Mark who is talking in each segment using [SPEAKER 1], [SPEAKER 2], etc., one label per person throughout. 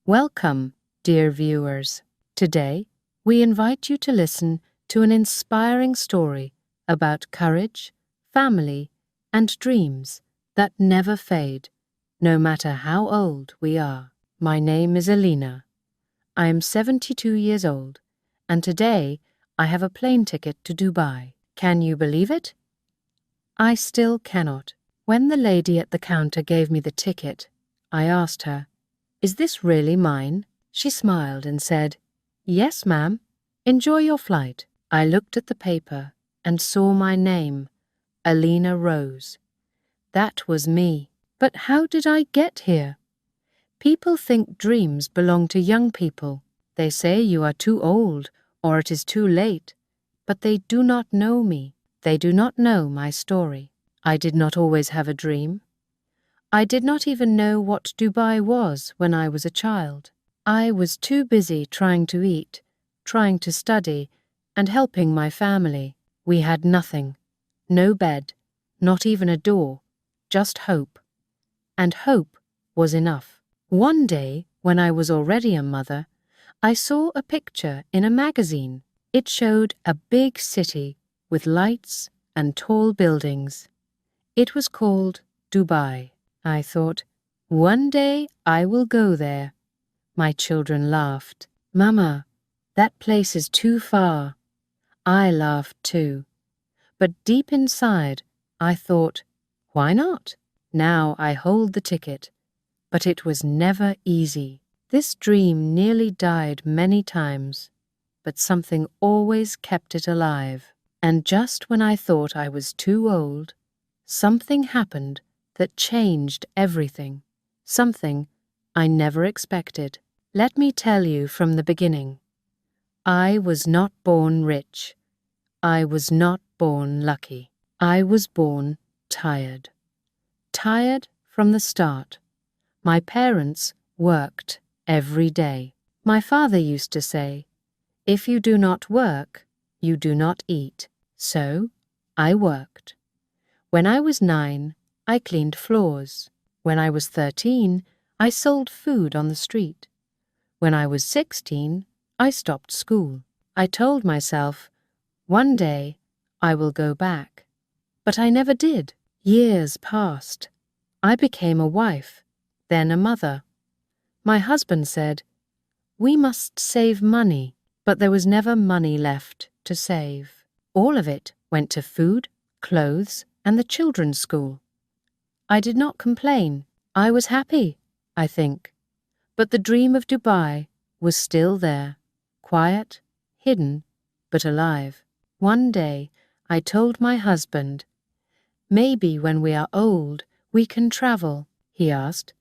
[SPEAKER 1] Welcome, dear viewers. Today, we invite you to listen to an inspiring story about courage, family, and dreams that never fade, no matter how old we are. My name is Alina. I am 72 years old, and today I have a plane ticket to Dubai. Can you believe it? I still cannot. When the lady at the counter gave me the ticket, I asked her, "Is this really mine?" She smiled and said, "Yes, ma'am. Enjoy your flight." I looked at the paper and saw my name, Alina Rose. That was me. But how did I get here? People think dreams belong to young people. They say you are too old or it is too late, but they do not know me. They do not know my story. I did not always have a dream. I did not even know what Dubai was when I was a child. I was too busy trying to eat, trying to study, and helping my family. We had nothing. No bed, not even a door, just hope. And hope was enough. One day, when I was already a mother, I saw a picture in a magazine. It showed a big city with lights and tall buildings. It was called Dubai. I thought, one day I will go there. My children laughed. "Mama, that place is too far." I laughed too. But deep inside, I thought, why not? Now I hold the ticket. But it was never easy. This dream nearly died many times, but something always kept it alive. And just when I thought I was too old, something happened that changed everything. Something I never expected. Let me tell you from the beginning. I was not born rich. I was not born lucky. I was born tired. Tired from the start. My parents worked every day. My father used to say, "If you do not work, you do not eat." So, I worked. When I was 9, I cleaned floors. When I was 13, I sold food on the street. When I was 16, I stopped school. I told myself, one day I will go back. But I never did. Years passed. I became a wife, then a mother. My husband said, "We must save money," but there was never money left to save. All of it went to food, clothes, and the children's school. I did not complain. I was happy, I think. But the dream of Dubai was still there, quiet, hidden, but alive. One day, I told my husband, "Maybe when we are old, we can travel." He asked,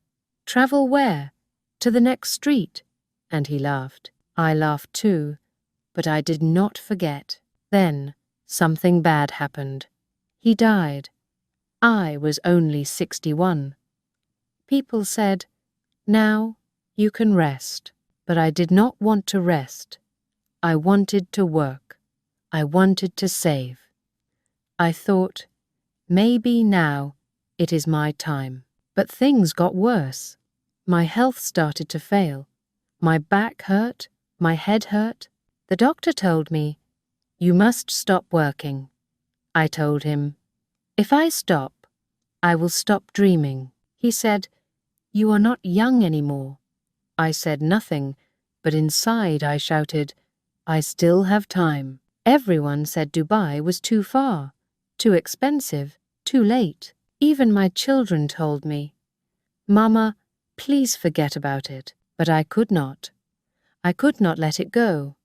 [SPEAKER 1] "Travel where?" "To the next street." And he laughed. I laughed too, but I did not forget. Then, something bad happened. He died. I was only 61. People said, "Now you can rest." But I did not want to rest. I wanted to work. I wanted to save. I thought, maybe now it is my time. But things got worse. My health started to fail. My back hurt, my head hurt. The doctor told me, "You must stop working." I told him, "If I stop, I will stop dreaming." He said, "You are not young anymore." I said nothing, but inside I shouted, "I still have time." Everyone said Dubai was too far, too expensive, too late. Even my children told me, "Mama, please forget about it." But I could not. I could not let it go.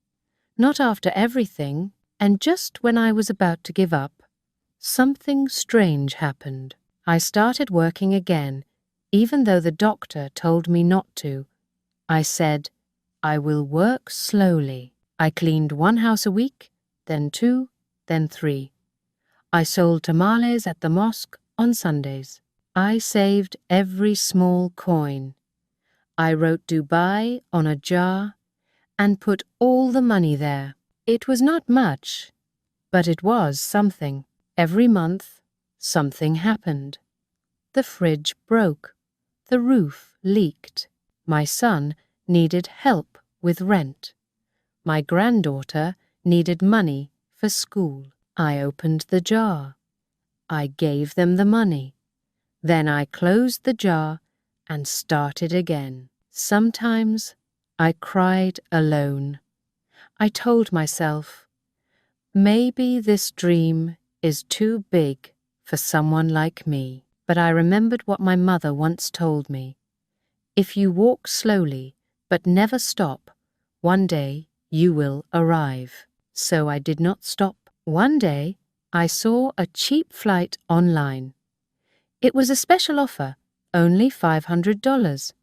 [SPEAKER 1] Not after everything, and just when I was about to give up, something strange happened. I started working again, even though the doctor told me not to. I said, "I will work slowly." I cleaned one house a week, then 2, then 3. I sold tamales at the mosque on Sundays. I saved every small coin. I wrote Dubai on a jar and put all the money there. It was not much, but it was something. Every month, something happened. The fridge broke. The roof leaked. My son needed help with rent. My granddaughter needed money for school. I opened the jar. I gave them the money. Then I closed the jar and started again. Sometimes I cried alone. I told myself, maybe this dream is too big for someone like me. But I remembered what my mother once told me. If you walk slowly but never stop, one day you will arrive. So I did not stop. One day I saw a cheap flight online. It was a special offer, only $500.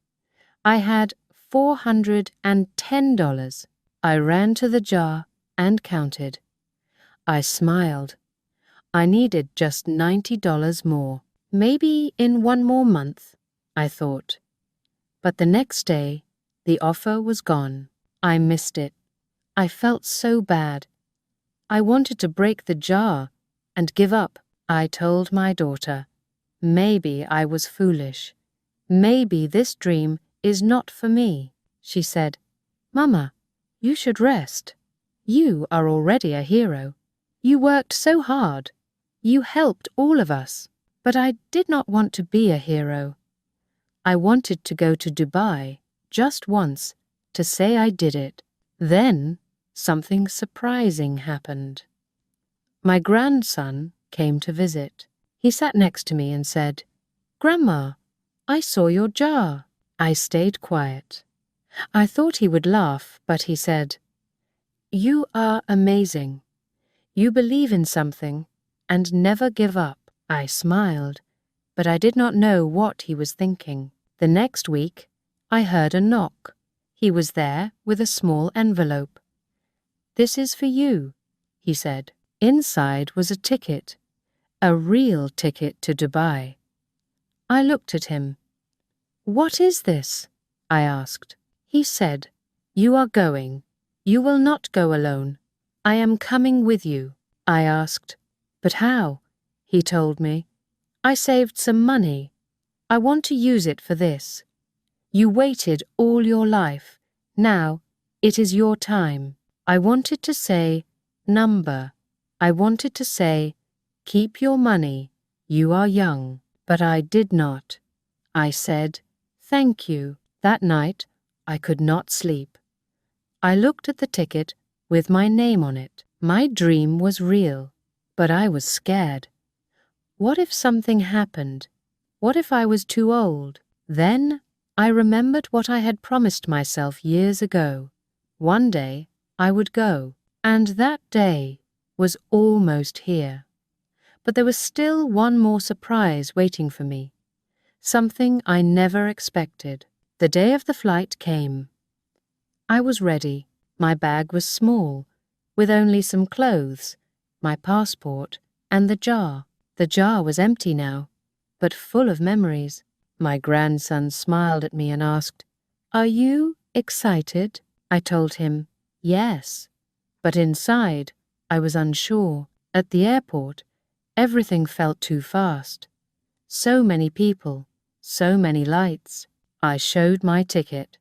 [SPEAKER 1] I had $410. I ran to the jar and counted. I smiled. I needed just $90 more. Maybe in one more month, I thought. But the next day, the offer was gone. I missed it. I felt so bad. I wanted to break the jar and give up. I told my daughter, maybe I was foolish. Maybe this dream is not for me. She said, Mama, you should rest. You are already a hero. You worked so hard. You helped all of us. But I did not want to be a hero. I wanted to go to Dubai just once to say I did it. Then something surprising happened. My grandson came to visit. He sat next to me and said, Grandma, I saw your jar. I stayed quiet. I thought he would laugh, but he said, You are amazing. You believe in something and never give up. I smiled, but I did not know what he was thinking. The next week, I heard a knock. He was there with a small envelope. This is for you, he said. Inside was a ticket, a real ticket to Dubai. I looked at him. What is this? I asked. He said, You are going. You will not go alone. I am coming with you. I asked, But how? He told me, I saved some money. I want to use it for this. You waited all your life. Now it is your time. I wanted to say, number. I wanted to say, keep your money. You are young. But I did not. I said, thank you. That night, I could not sleep. I looked at the ticket with my name on it. My dream was real, but I was scared. What if something happened? What if I was too old? Then I remembered what I had promised myself years ago. One day I would go, and that day was almost here. But there was still one more surprise waiting for me, something I never expected. The day of the flight came. I was ready. My bag was small, with only some clothes, my passport, and the jar. The jar was empty now, but full of memories. My grandson smiled at me and asked, Are you excited? I told him, yes. But inside, I was unsure. At the airport, everything felt too fast. So many people, so many lights. I showed my ticket.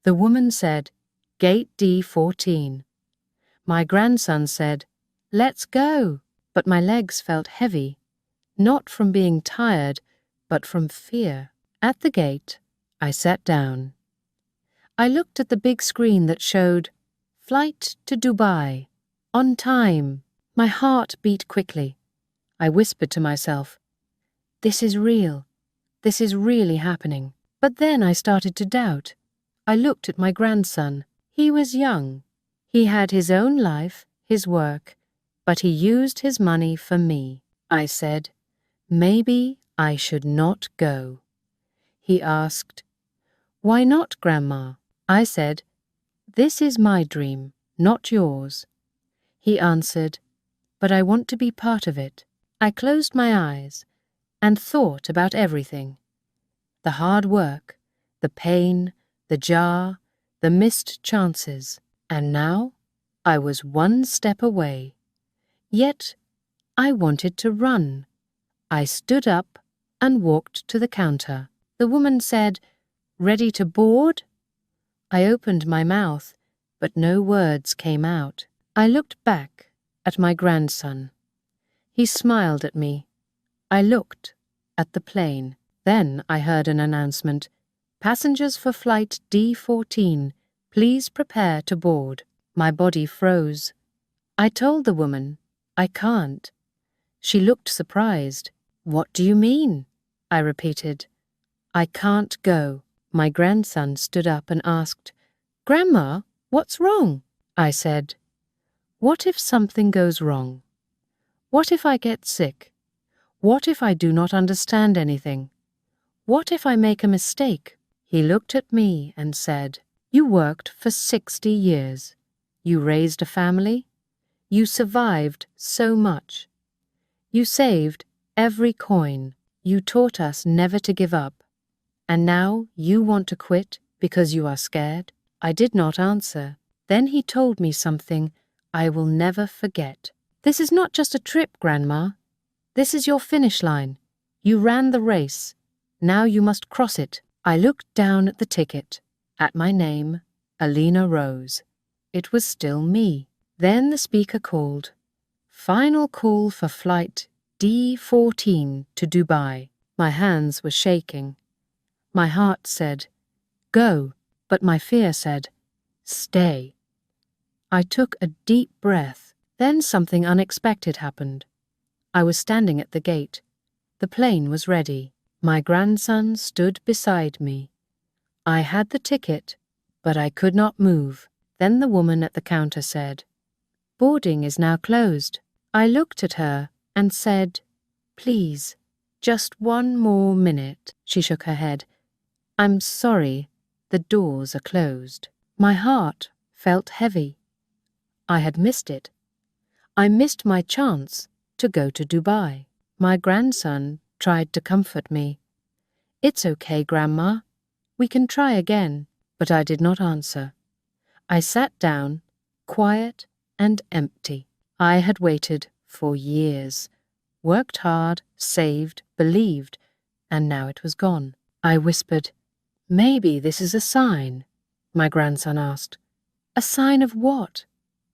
[SPEAKER 1] The woman said, Gate D14. My grandson said, Let's go. But my legs felt heavy, not from being tired, but from fear. At the gate, I sat down. I looked at the big screen that showed, Flight to Dubai, on time. My heart beat quickly. I whispered to myself, This is real. This is really happening. But then I started to doubt. I looked at my grandson. He was young. He had his own life, his work, but he used his money for me. I said, Maybe I should not go. He asked, Why not, Grandma? I said, This is my dream, not yours. He answered, But I want to be part of it. I closed my eyes and thought about everything. The hard work, the pain, the jar, the missed chances. And now I was one step away. Yet I wanted to run. I stood up and walked to the counter. The woman said, Ready to board? I opened my mouth, but no words came out. I looked back at my grandson. He smiled at me. I looked at the plane. Then I heard an announcement. Passengers for flight D14, please prepare to board. My body froze. I told the woman, I can't. She looked surprised. What do you mean? I repeated. I can't go. My grandson stood up and asked, Grandma, what's wrong? I said, what if something goes wrong? What if I get sick? What if I do not understand anything? What if I make a mistake? He looked at me and said, you worked for 60 years. You raised a family. You survived so much. You saved every coin. You taught us never to give up. And now you want to quit because you are scared? I did not answer. Then he told me something I will never forget. This is not just a trip, Grandma. This is your finish line. You ran the race. Now you must cross it. I looked down at the ticket, at my name, Alina Rose. It was still me. Then the speaker called, final call for flight D14 to Dubai. My hands were shaking. My heart said, go, but my fear said, stay. I took a deep breath. Then something unexpected happened. I was standing at the gate. The plane was ready. My grandson stood beside me. I had the ticket, but I could not move. Then the woman at the counter said, boarding is now closed. I looked at her and said, please, just one more minute. She shook her head. I'm sorry, the doors are closed. My heart felt heavy. I had missed it. I missed my chance to go to Dubai. My grandson tried to comfort me. It's okay, Grandma. We can try again. But I did not answer. I sat down, quiet and empty. I had waited for years, worked hard, saved, believed, and now it was gone. I whispered, maybe this is a sign. My grandson asked. A sign of what?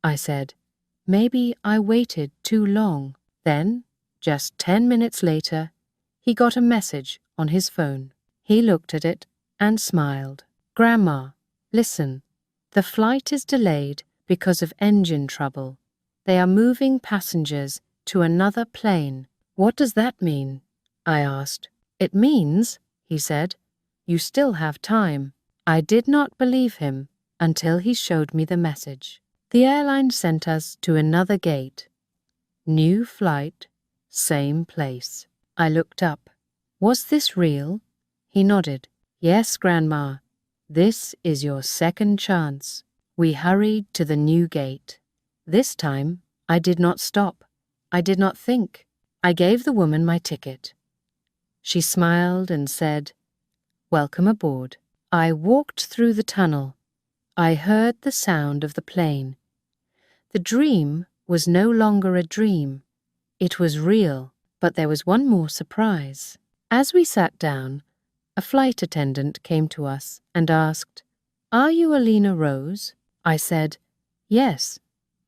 [SPEAKER 1] I said, maybe I waited too long. Then, just 10 minutes later, he got a message on his phone. He looked at it and smiled. Grandma, listen, the flight is delayed because of engine trouble. They are moving passengers to another plane. What does that mean? I asked. It means, he said, you still have time. I did not believe him until he showed me the message. The airline sent us to another gate. New flight, same place. I looked up. Was this real? He nodded. Yes, Grandma. This is your second chance. We hurried to the new gate. This time, I did not stop. I did not think. I gave the woman my ticket. She smiled and said, welcome aboard. I walked through the tunnel. I heard the sound of the plane. The dream was no longer a dream. It was real, but there was one more surprise. As we sat down, a flight attendant came to us and asked, are you Alina Rose? I said, yes.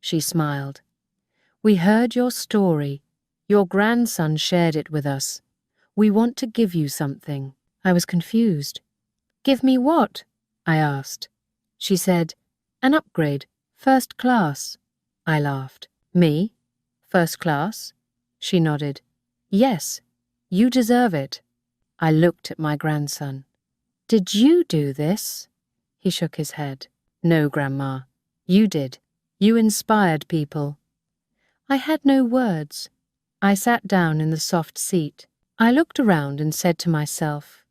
[SPEAKER 1] She smiled. We heard your story. Your grandson shared it with us. We want to give you something. I was confused. Give me what? I asked. She said, an upgrade, first class. I laughed. Me? First class? She nodded. Yes, you deserve it. I looked at my grandson. Did you do this? He shook his head. No, Grandma. You did. You inspired people. I had no words. I sat down in the soft seat. I looked around and said to myself,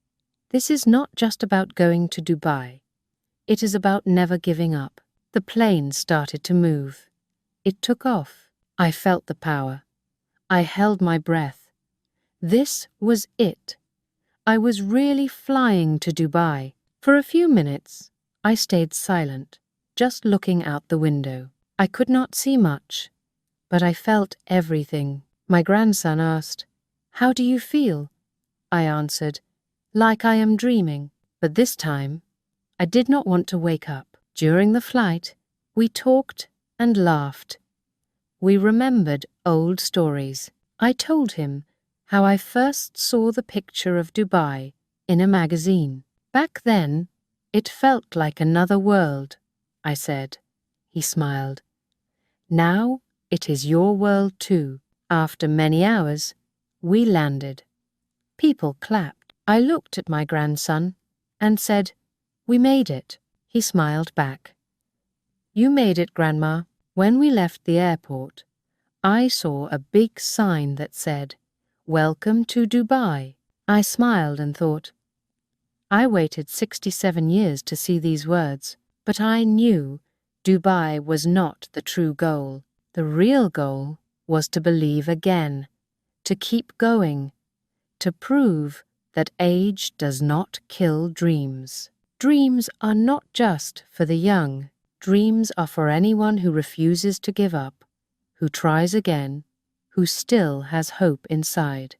[SPEAKER 1] this is not just about going to Dubai. It is about never giving up. The plane started to move. It took off. I felt the power. I held my breath. This was it. I was really flying to Dubai. For a few minutes, I stayed silent, just looking out the window. I could not see much, but I felt everything. My grandson asked, how do you feel? I answered, like I am dreaming. But this time, I did not want to wake up. During the flight, we talked and laughed. We remembered old stories. I told him how I first saw the picture of Dubai in a magazine. Back then, it felt like another world, I said. He smiled. Now it is your world too. After many hours, we landed. People clapped. I looked at my grandson and said, "We made it." He smiled back. "You made it, Grandma." When we left the airport, I saw a big sign that said, "Welcome to Dubai." I smiled and thought, I waited 67 years to see these words, but I knew Dubai was not the true goal. The real goal was to believe again, to keep going, to prove that age does not kill dreams. Dreams are not just for the young. Dreams are for anyone who refuses to give up, who tries again, who still has hope inside.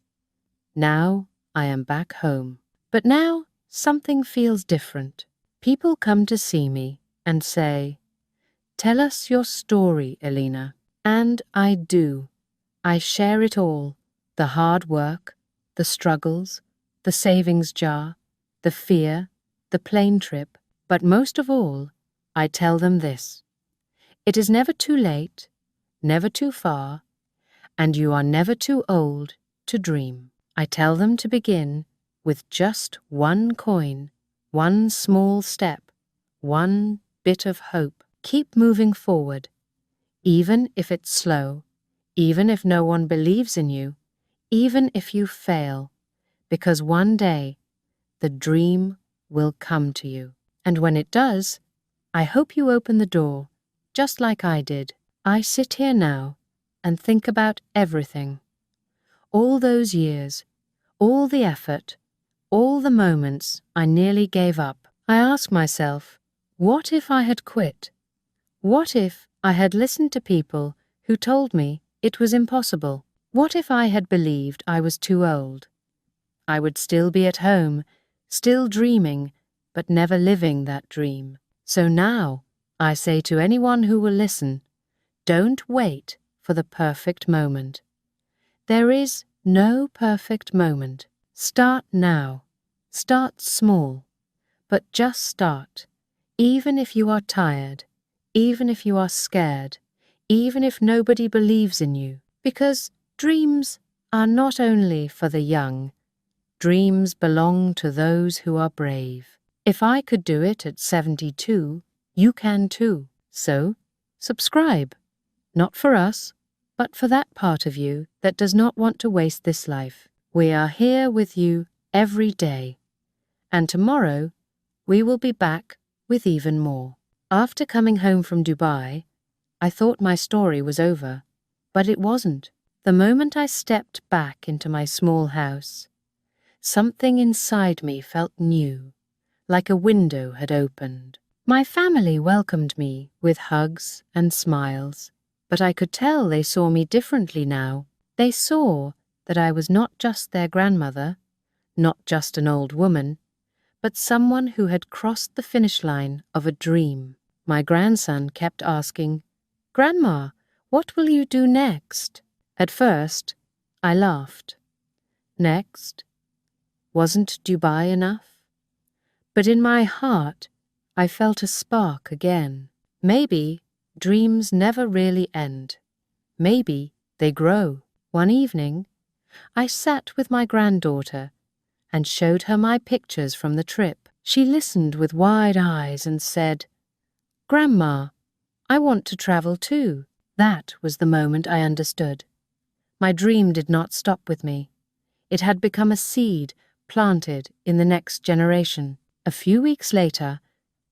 [SPEAKER 1] Now I am back home. But now something feels different. People come to see me and say, "Tell us your story, Alina." And I do. I share it all. The hard work, the struggles, the savings jar, the fear, the plane trip. But most of all, I tell them this: it is never too late, never too far, and you are never too old to dream. I tell them to begin with just one coin, one small step, one bit of hope. Keep moving forward, even if it's slow, even if no one believes in you, even if you fail, because one day the dream will come to you. And when it does, I hope you open the door, just like I did. I sit here now and think about everything. All those years, all the effort, all the moments I nearly gave up. I ask myself, what if I had quit? What if I had listened to people who told me it was impossible? What if I had believed I was too old? I would still be at home, still dreaming, but never living that dream. So now, I say to anyone who will listen, don't wait for the perfect moment. There is no perfect moment. Start now. Start small, but just start. Even if you are tired, even if you are scared, even if nobody believes in you. Because dreams are not only for the young. Dreams belong to those who are brave. If I could do it at 72, you can too. So, subscribe. Not for us, but for that part of you that does not want to waste this life. We are here with you every day. And tomorrow, we will be back with even more. After coming home from Dubai, I thought my story was over, but it wasn't. The moment I stepped back into my small house, something inside me felt new, like a window had opened. My family welcomed me with hugs and smiles, but I could tell they saw me differently now. They saw that I was not just their grandmother, not just an old woman, but someone who had crossed the finish line of a dream. My grandson kept asking, "Grandma, what will you do next?" At first, I laughed. Next? Wasn't Dubai enough? But in my heart, I felt a spark again. Maybe dreams never really end. Maybe they grow. One evening, I sat with my granddaughter and showed her my pictures from the trip. She listened with wide eyes and said, "Grandma, I want to travel too." That was the moment I understood. My dream did not stop with me. It had become a seed planted in the next generation. A few weeks later,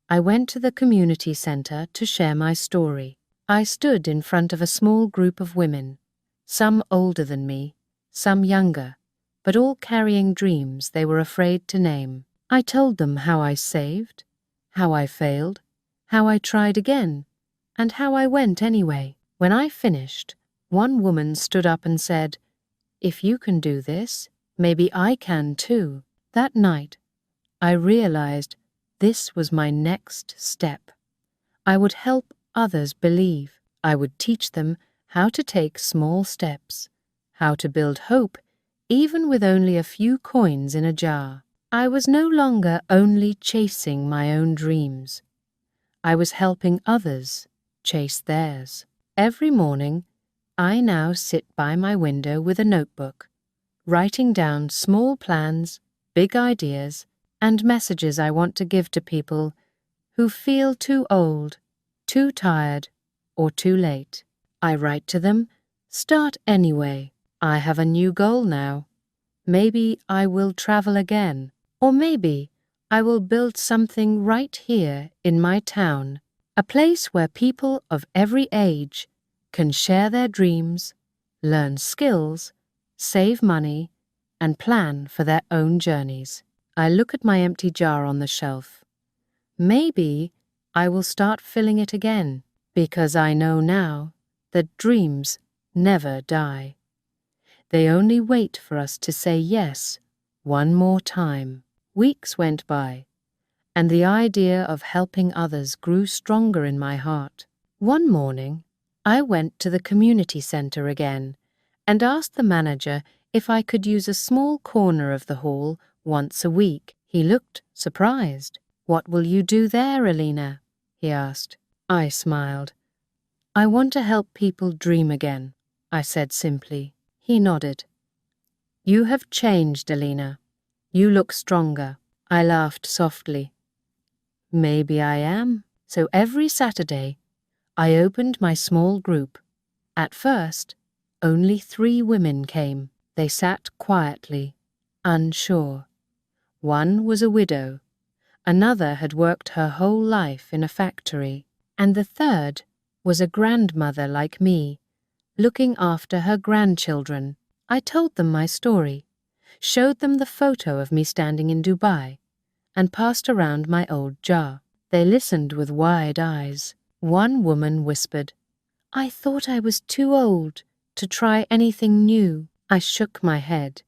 [SPEAKER 1] I went to the community center to share my story. I stood in front of a small group of women, some older than me, some younger, but all carrying dreams they were afraid to name. I told them how I saved, how I failed, how I tried again, and how I went anyway. When I finished, one woman stood up and said, "If you can do this, maybe I can too." That night, I realized This was my next step. I would help others believe. I would teach them how to take small steps, how to build hope even with only a few coins in a jar. I was no longer only chasing my own dreams. I was helping others chase theirs. Every morning, I now sit by my window with a notebook, writing down small plans, big ideas, and messages I want to give to people who feel too old, too tired, or too late. I write to them, "Start anyway. I have a new goal now. Maybe I will travel again, or maybe I will build something right here in my town, a place where people of every age can share their dreams, learn skills, save money, and plan for their own journeys." I look at my empty jar on the shelf. Maybe I will start filling it again, because I know now that dreams never die. They only wait for us to say yes one more time. Weeks went by, and the idea of helping others grew stronger in my heart. One morning, I went to the community center again and asked the manager if I could use a small corner of the hall once a week. He looked surprised. "What will you do there, Alina?" he asked. I smiled. "I want to help people dream again," I said simply. He nodded. "You have changed, Alina. You look stronger." I laughed softly. Maybe I am. So every Saturday, I opened my small group. At first, only 3 women came. They sat quietly, unsure. One was a widow, another had worked her whole life in a factory, and the third was a grandmother like me, looking after her grandchildren. I told them my story, showed them the photo of me standing in Dubai, and passed around my old jar. They listened with wide eyes. One woman whispered, "I thought I was too old to try anything new." I shook my head.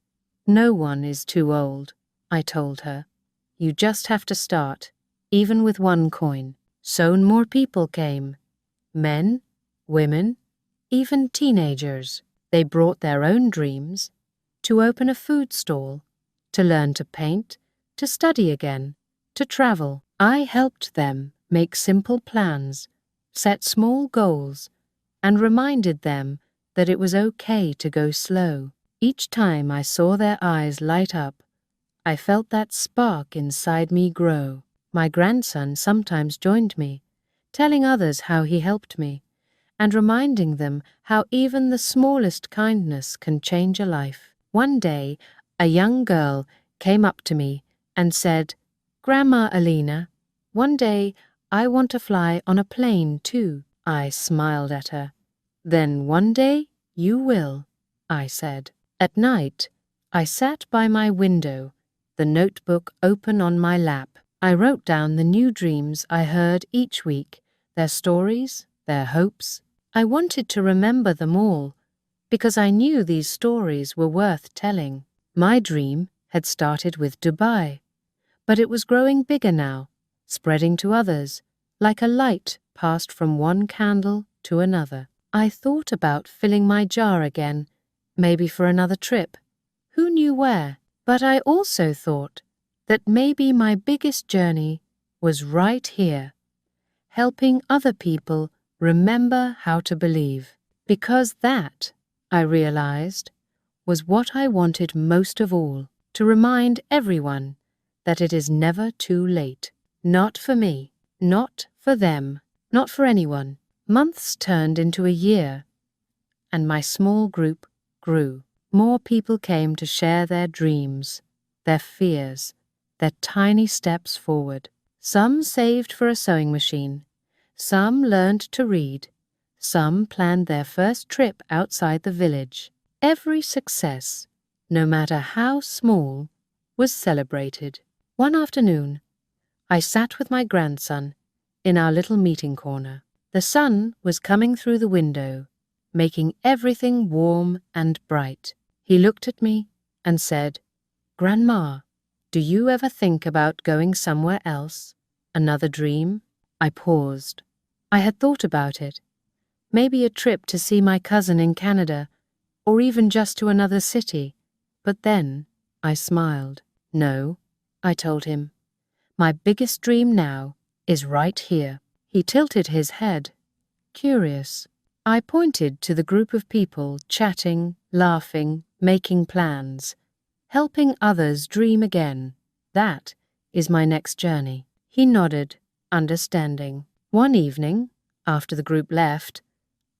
[SPEAKER 1] "No one is too old," I told her. "You just have to start, even with 1 coin." Soon more people came. Men, women, even teenagers. They brought their own dreams, to open a food stall, to learn to paint, to study again, to travel. I helped them make simple plans, set small goals, and reminded them that it was okay to go slow. Each time I saw their eyes light up, I felt that spark inside me grow. My grandson sometimes joined me, telling others how he helped me, and reminding them how even the smallest kindness can change a life. One day, a young girl came up to me and said, "Grandma Alina, one day I want to fly on a plane too." I smiled at her. "Then one day you will," I said. At night, I sat by my window, the notebook open on my lap. I wrote down the new dreams I heard each week, their stories, their hopes. I wanted to remember them all, because I knew these stories were worth telling. My dream had started with Dubai, but it was growing bigger now, spreading to others, like a light passed from one candle to another. I thought about filling my jar again, maybe for another trip. Who knew where? But I also thought that maybe my biggest journey was right here, helping other people remember how to believe. Because that, I realized, was what I wanted most of all, to remind everyone that it is never too late. Not for me, not for them, not for anyone. Months turned into a year, and my small group grew. More people came to share their dreams, their fears, their tiny steps forward. Some saved for a sewing machine, some learned to read, some planned their first trip outside the village. Every success, no matter how small, was celebrated. One afternoon, I sat with my grandson in our little meeting corner. The sun was coming through the window, making everything warm and bright. He looked at me and said, "Grandma, do you ever think about going somewhere else?" Another dream? I paused. I had thought about it. Maybe a trip to see my cousin in Canada, or even just to another city. But then I smiled. No, I told him. My biggest dream now is right here. He tilted his head, curious. I pointed to the group of people chatting, laughing, making plans, helping others dream again. That is my next journey. He nodded, understanding. One evening, after the group left,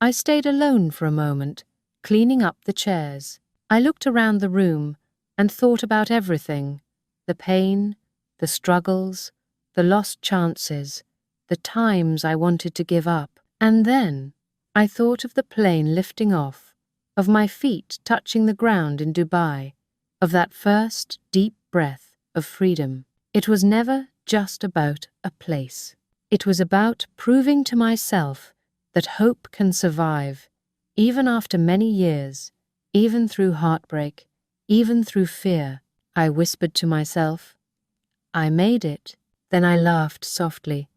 [SPEAKER 1] I stayed alone for a moment, cleaning up the chairs. I looked around the room and thought about everything: the pain, the struggles, the lost chances, the times I wanted to give up. And then I thought of the plane lifting off, of my feet touching the ground in Dubai, of that first deep breath of freedom. It was never just about a place. It was about proving to myself that hope can survive, even after many years, even through heartbreak, even through fear. I whispered to myself, I made it. Then I laughed softly.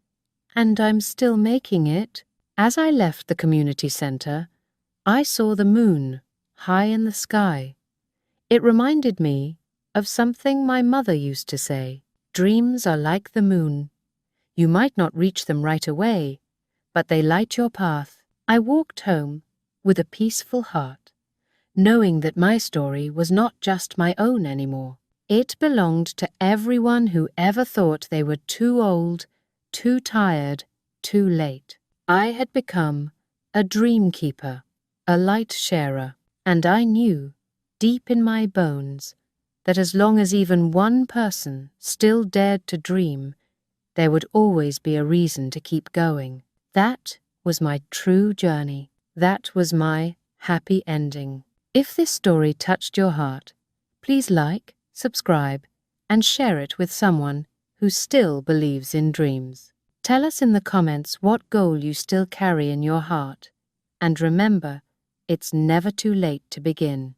[SPEAKER 1] And I'm still making it. As I left the community center, I saw the moon high in the sky. It reminded me of something my mother used to say. Dreams are like the moon. You might not reach them right away, but they light your path. I walked home with a peaceful heart, knowing that my story was not just my own anymore. It belonged to everyone who ever thought they were too old, too tired, too late. I had become a dream keeper, a light sharer, and I knew, deep in my bones, that as long as even one person still dared to dream, there would always be a reason to keep going. That was my true journey. That was my happy ending. If this story touched your heart, please like, subscribe, and share it with someone who still believes in dreams. Tell us in the comments what goal you still carry in your heart. And remember, it's never too late to begin.